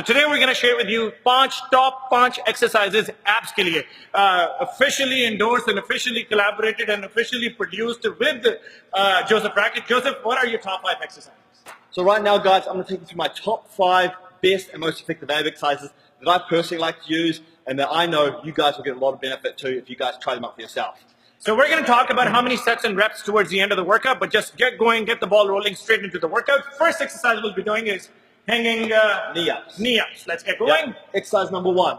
Today we're going to share with you top 5 exercises abs के लिए officially endorsed and officially collaborated and officially produced with Joseph Brackett. Joseph, what are your top 5 exercises? So right now, guys, I'm going to take you through my top 5 best and most effective ab exercises that I personally like to use and that I know you guys will get a lot of benefit to if you guys try them out for yourself. So we're going to talk about how many sets and reps towards the end of the workout, but just get going, get the ball rolling straight into the workout. First exercise we'll be doing is hanging knee-ups. Knee-ups. Let's get going. Yep. Exercise number 1.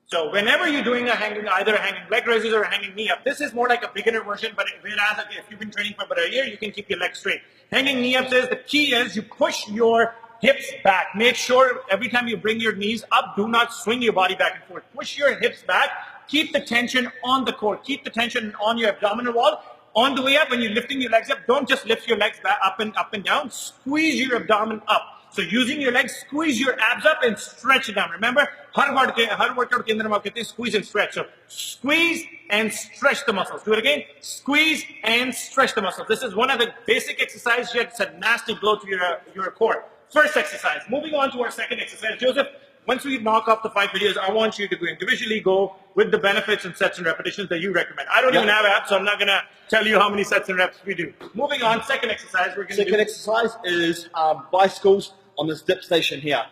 So whenever you're doing either a hanging leg raises or a hanging knee up, this is more like a beginner version, but whereas if you've been training for about a year, you can keep your legs straight. Hanging knee ups is, the key is you push your hips back. Make sure every time you bring your knees up, do not swing your body back and forth. Push your hips back. Keep the tension on the core. Keep the tension on your abdominal wall. On the way up, when you're lifting your legs up, don't just lift your legs back up and down. Squeeze your abdomen up. So using your legs, squeeze your abs up and stretch it down. Remember, har workout ke andar hum kehte hain squeeze and stretch. So squeeze and stretch the muscles. Do it again. Squeeze and stretch the muscles. This is one of the basic exercises. It's a nasty blow to your core. First exercise. Moving on to our second exercise. Joseph, once we knock off the 5 videos, I want you to individually go with the benefits and sets and repetitions that you recommend. I don't even have abs, so I'm not going to tell you how many sets and reps we do. Moving on, second exercise. Second exercise is bicycles on this dip station here.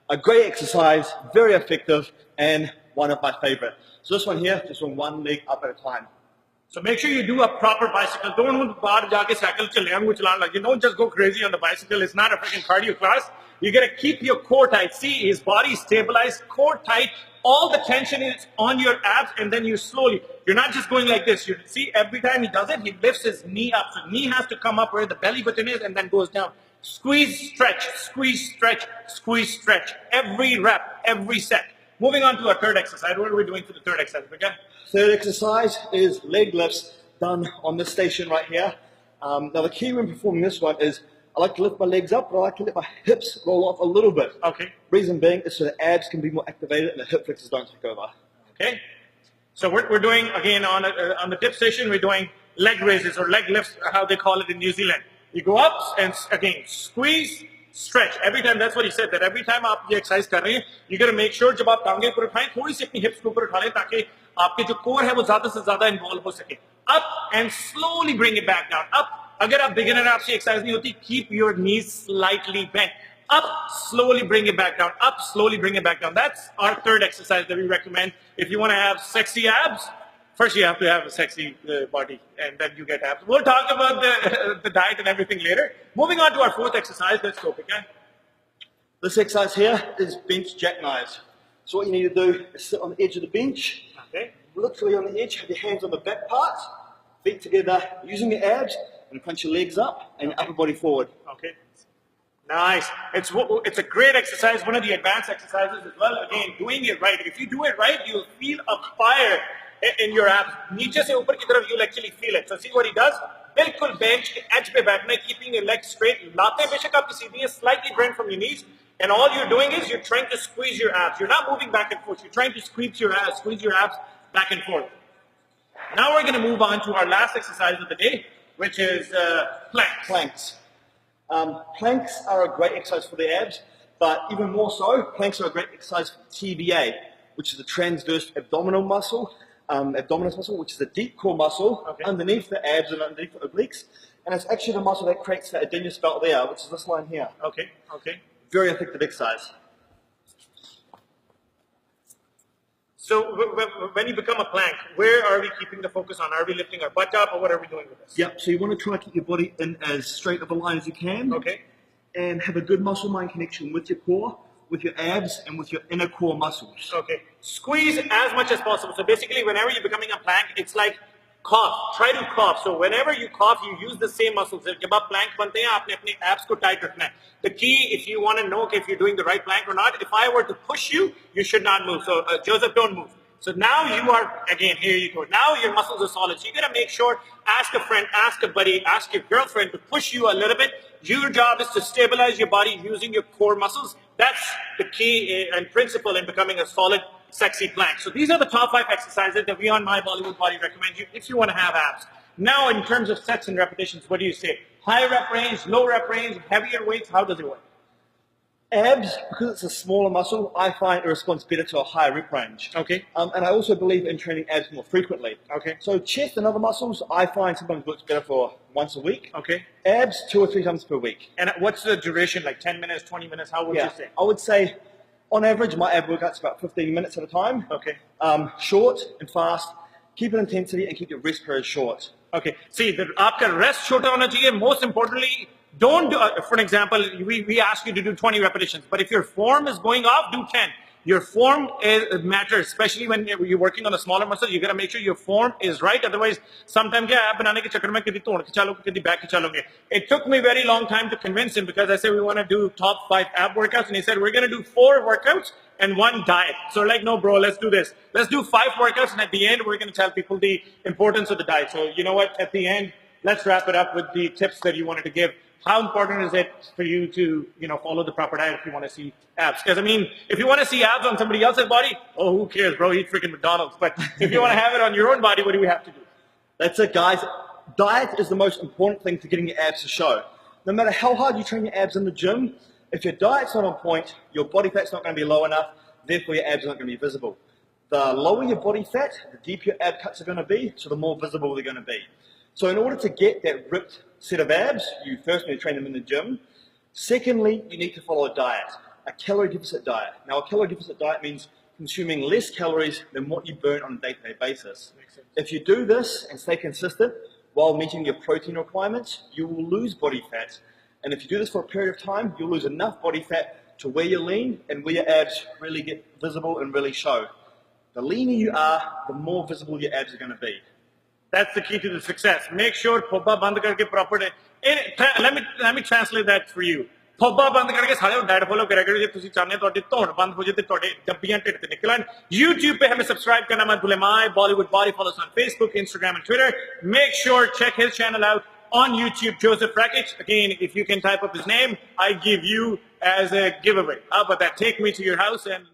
A great exercise, very effective, and one of my favorite. So this one here, just on one leg up at a time. So make sure you do a proper bicycle. Don't just go crazy on the bicycle. It's not a freaking cardio class. You got to keep your core tight. See, his body stabilized, core tight. All the tension is on your abs, and then you slowly. You're not just going like this. You see, every time he does it, he lifts his knee up. So knee has to come up where the belly button is, and then goes down. Squeeze, stretch, squeeze, stretch, squeeze, stretch. Every rep, every set. Moving on to our third exercise. What are we doing for the third exercise? Okay? Third exercise is leg lifts done on this station right here. Now the key when performing this one is I like to lift my legs up, but I like to let my hips roll off a little bit. Okay. Reason being is so the abs can be more activated and the hip flexors don't take over. Okay. So we're doing, again, on the dip station, we're doing leg raises or leg lifts, how they call it in New Zealand. You go up and, again, squeeze, stretch. Every time, that's what he said, that every time आप ये exercise कर रहे हैं, you got to make sure जब आप टांगे ऊपर उठाएं, थोड़ी सी अपनी hips को ऊपर उठा लें ताकि आपके जो core है वो ज़्यादा से ज़्यादा involve हो सके. Up and slowly bring it back down. Up. अगर आप beginner हैं, आपसे exercise नहीं होती, keep your knees slightly bent. Up, slowly bring it back down. Up, slowly bring it back down. That's our third exercise that we recommend. If you want to have sexy abs, first you have to have a sexy body, and then you get abs. We'll talk about the diet and everything later. Moving on to our fourth exercise, let's go, okay? This exercise here is bench jackknives. So what you need to do is sit on the edge of the bench, Okay. literally on the edge, have your hands on the back part, feet together, using your abs, and crunch your legs up and your upper body forward. Okay. Nice. It's a great exercise, one of the advanced exercises as well. Again, doing it right. If you do it right, you'll feel a fire in your abs. नीचे से ऊपर की तरफ you'll actually feel it. So see what he does? बिल्कुल bench के edge पे बैठना है, keeping your legs straight. लाते बेशक आपकी सीधी है, slightly bent from your knees. And all you're doing is you're trying to squeeze your abs. You're not moving back and forth. You're trying to squeeze your abs back and forth. Now we're going to move on to our last exercise of the day, which is planks. Planks. Planks are a great exercise for the abs, but even more so, planks are a great exercise for TBA, which is the transverse abdominal muscle, which is a deep core muscle underneath the abs and underneath the obliques. And it's actually the muscle that creates the adenius belt there, which is this line here. Okay, okay. Very effective exercise. So when you become a plank, where are we keeping the focus on? Are we lifting our butt up, or what are we doing with this? Yep, so you want to try to keep your body in as straight of a line as you can. Okay. And have a good muscle-mind connection with your core, with your abs, and with your inner core muscles. Okay. Squeeze as much as possible. So basically, whenever you're becoming a plank, it's like cough. Try to cough. So whenever you cough, you use the same muscles. जब आप plank बनते हैं, आपने अपने abs को tight रखना है. The key, if you want to know if you're doing the right plank or not, if I were to push you, you should not move. So Joseph, don't move. So now you are, again, here you go. Now your muscles are solid. So you got to make sure, ask a friend, ask a buddy, ask your girlfriend to push you a little bit. Your job is to stabilize your body using your core muscles. That's the key and principle in becoming a solid, sexy plank. So these are the top 5 exercises that we on My Bollywood Body recommend you if you want to have abs. Now, in terms of sets and repetitions, what do you say? High rep range, low rep range, heavier weights, how does it work? Abs, because it's a smaller muscle, I find it responds better to a higher rep range. Okay. And I also believe in training abs more frequently. Okay. So chest and other muscles, I find sometimes works better for once a week. Okay. Abs, 2 or 3 times per week. And what's the duration, like 10 minutes, 20 minutes? How would you say? I would say, on average, my ab workout's about 15 minutes at a time. Okay. Short and fast. Keep an intensity and keep your rest period short. Okay. See, आपका rest छोटा होना चाहिए. Most importantly, don't do, for an example, we ask you to do 20 repetitions, but if your form is going off, do 10. Your form matters, especially when you're working on a smaller muscle. You got to make sure your form is right. Otherwise, sometimes it took me a very long time to convince him, because I said we want to do top 5 ab workouts, and he said we're going to do 4 workouts and 1 diet. So like, no, bro, let's do this. Let's do 5 workouts, and at the end, we're going to tell people the importance of the diet. So you know what? At the end, let's wrap it up with the tips that you wanted to give. How important is it for you to, follow the proper diet if you want to see abs? Because, I mean, if you want to see abs on somebody else's body, oh, who cares, bro? Eat freaking McDonald's. But if you want to have it on your own body, what do we have to do? That's it, guys. Diet is the most important thing to getting your abs to show. No matter how hard you train your abs in the gym, if your diet's not on point, your body fat's not going to be low enough, therefore your abs aren't going to be visible. The lower your body fat, the deeper your ab cuts are going to be, so the more visible they're going to be. So in order to get that ripped set of abs, you first need to train them in the gym. Secondly, you need to follow a diet, a calorie deficit diet. Now, a calorie deficit diet means consuming less calories than what you burn on a day-to-day basis. If you do this and stay consistent while meeting your protein requirements, you will lose body fat. And if you do this for a period of time, you'll lose enough body fat to where you're lean and where your abs really get visible and really show. The leaner you are, the more visible your abs are going to be. That's the key to the success. Make sure phobba band karke proper day. Let me translate that for you. Phobba band karke सारे diet follow करेगा जो तुसी चाहने तो आटे तोड़ बंद हो जाते तोड़े डब्बियां टेढ़ ते निकलन. YouTube पे हमें subscribe करना मत भूले. My Bollywood Body, follow us on Facebook, Instagram, and Twitter. Make sure check his channel out on YouTube, Joseph Rakic. Again, if you can type up his name, I give you as a giveaway. How about that? Take me to your house and